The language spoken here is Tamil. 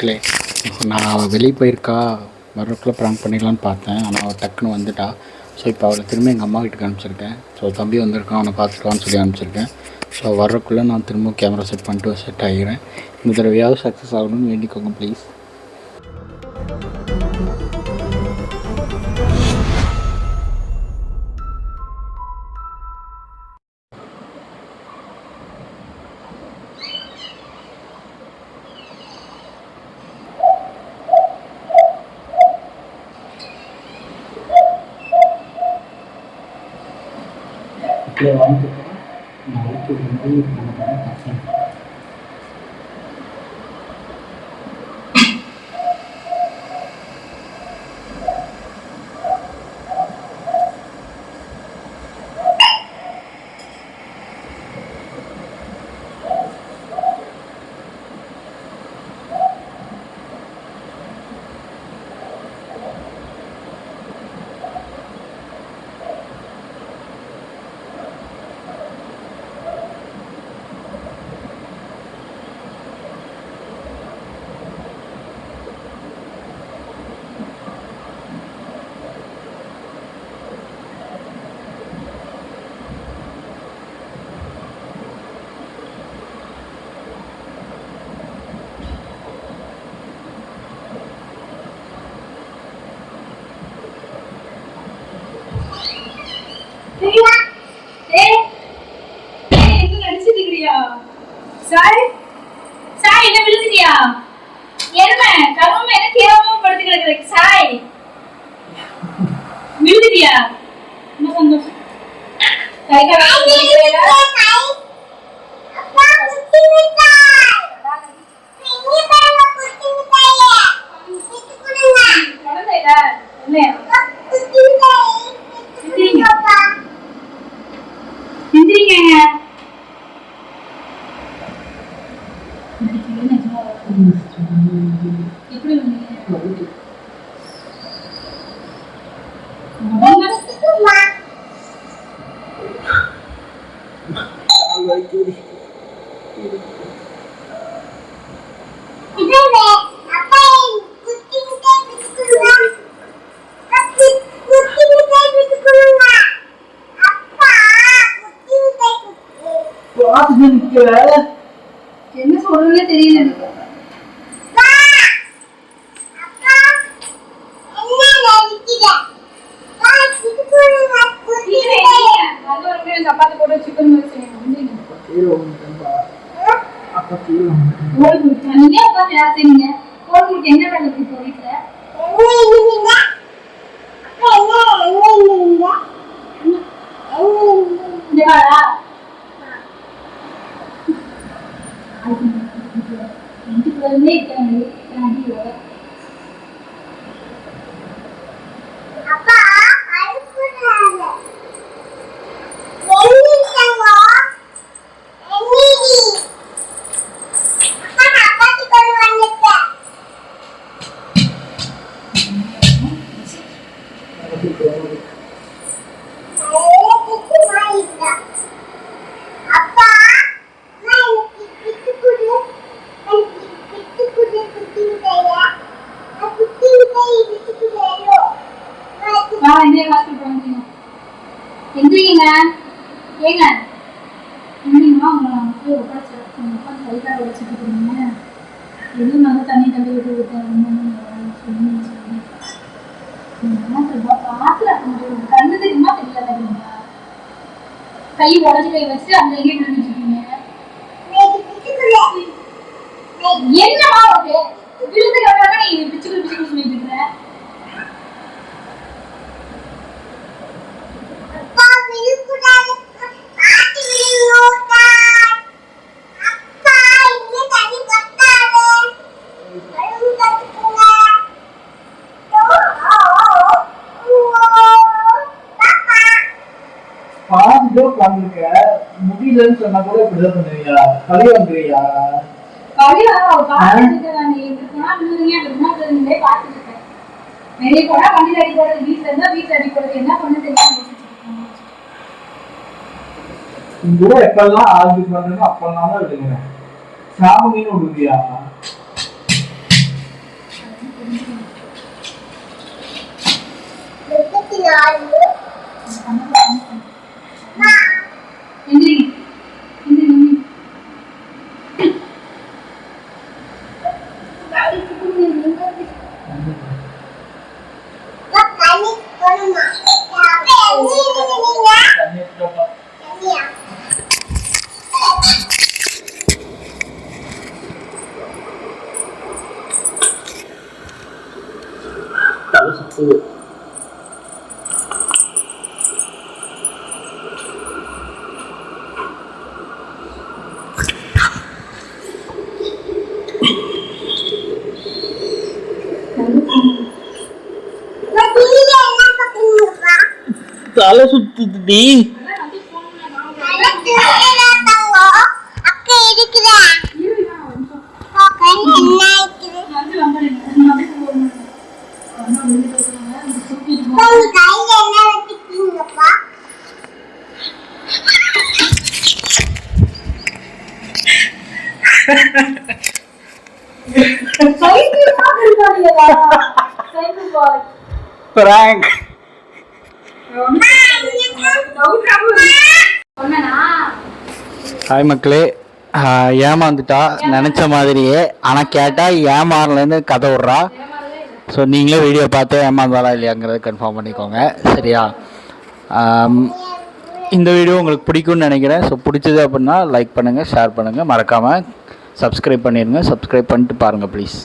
மக்களே, நான் வெளியே போயிருக்கா வர்றதுக்குள்ளே ப்ராங்க் பண்ணிடலான்னு பார்த்தேன். ஆனால் அவள் டக்குன்னு வந்துட்டா. ஸோ இப்போ அவளை திரும்ப எங்கள் அம்மா வீட்டுக்கு அனுப்பிச்சிருக்கேன். ஸோ தம்பி வந்திருக்கான், அவனை பார்த்துக்கலான்னு சொல்லி அனுப்பிச்சிருக்கேன். ஸோ வர்றதுக்குள்ளே நான் திரும்ப கேமரா செட் பண்ணிட்டு செட் ஆகிறேன். இந்த தடவையாவது சக்ஸஸ் ஆகணும்னு வேண்டிக்கோங்க ப்ளீஸ். வாங்கிட்டு நாளைக்கு வந்து சாய் என்ன விழுந்துட்டியா? என்ன கரும என்ன கேவலமா படுத்து கிடக்குற சாய், விழுந்துட்டியா? ரொம்ப சந்தோஷம். கை என்ன சொல்றதுன்னே தெரியல எனக்கு. சப்பாத்தி போட்டு சிக்கன் தனியா உட்காந்து வேலை செய்யுங்க. உங்களுக்கு என்ன வேலை இருக்கு வீட்டுல? எந்திரிங்க ஏங்க, எந்திரிங்கம்மா. உங்களை உட்காந்து கை கால வச்சுட்டு இருக்கீங்க. எதுவும் நல்லா தண்ணி தண்ணி விட்டு பாத்துல கண்ணு தெரியுமா தெரியல. கை உடஞ்சி கை வச்சு அந்த எங்கே நினைச்சிருக்கீங்க. என்னமா விழுந்து கிடக்காக நீ பிச்சுக்கு பிச்சுக்கு சொல்லிட்டு இருக்கிற. முடியலன்னு சொன்னா கூட இப்படிதான் பண்ணுவியா? கழி வந்துருவியா? வெளியே போனா வண்டியில அடி போடுறது, வீட்டுல இருந்தா வீட்டுல அடி போடுறது, என்ன பண்ண தெரியாம எப்பெல்லாம் ஆர்கியூ பண்றேன்னு அப்பெல்லாம் தான் விடுங்க. சாமி விடுவியா? இது தலை சுத்துதுடி. பிராங்க். ஹாய் மக்களே, ஏமாந்துட்டா நினச்ச மாதிரியே. ஆனால் கேட்டால் ஏமாறலேருந்து கதை விட்றா. ஸோ நீங்களே வீடியோ பார்த்து ஏமாந்தாளா இல்லையாங்கிறத கன்ஃபார்ம் பண்ணிக்கோங்க, சரியா? இந்த வீடியோ உங்களுக்கு பிடிக்கும்னு நினைக்கிறேன். ஸோ பிடிச்சது அப்படின்னா லைக் பண்ணுங்கள், ஷேர் பண்ணுங்கள், மறக்காமல் சப்ஸ்கிரைப் பண்ணிடுங்க. சப்ஸ்கிரைப் பண்ணிட்டு பாருங்கள் ப்ளீஸ்.